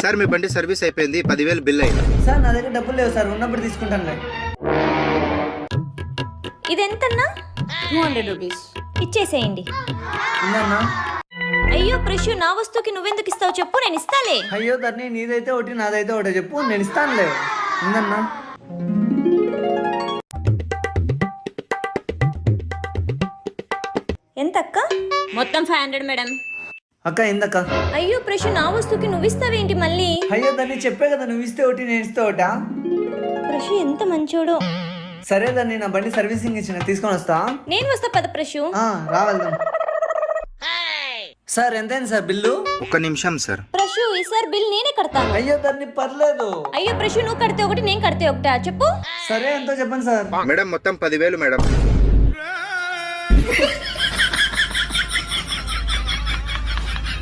Sir మీ బండి service అయిపోయింది, 10,000 bill అయింది. సార్ నా దగ్గర డబ్బులు లేవు సార్, ఉన్నప్పుడు తీసుకుంటానులే. ఇదెంతన్నా? 200 రూపీస్. ఇచ్చేసేయండి. ఉందన్నా? అయ్యో ప్రశు, నా వస్తువుకి నువ్వెందుకు ఇస్తావు చెప్పు, నేను ఇస్తాలే. అయ్యో ధరణి, నీదైతే ఒకటి నాదైతే ఒకటి చెప్పు, నేను ఇస్తానులే. ఉందన్నా? ఎంత అక్క? మొత్తం 500 మేడం. అక్క ఏందక్క? అయ్యో ప్రశు, నా వస్తువుకి నువ్వు ఇస్తావేంటి మళ్ళీ? అయ్యో ధరణి, చెప్పే కదా నువ్వు ఇస్తే ఒకటి నేను ఇస్తే ఒకటా? ప్రశు ఎంత మంచోడో. సరే ధరణి, నా బండి సర్వీసింగ్ ఇచ్చిన, తీసుకొని వస్తా. నేను వస్తా పద ప్రశు. రావెళ్దాం. సార్ ఎంతైంది సార్ బిల్లు? 1 నిమిషం సార్. ప్రశు ఈసారి బిల్ నేనే కడతాను. అయ్యో ధరణి పర్లేదు. అయ్యో ప్రశు, నువ్వు కడితే ఒకటి, నేను కడితే ఒకటా చెప్పు. సరే ఎంతో చెప్పండి సార్. మేడం మొత్తం 10,000 మేడం.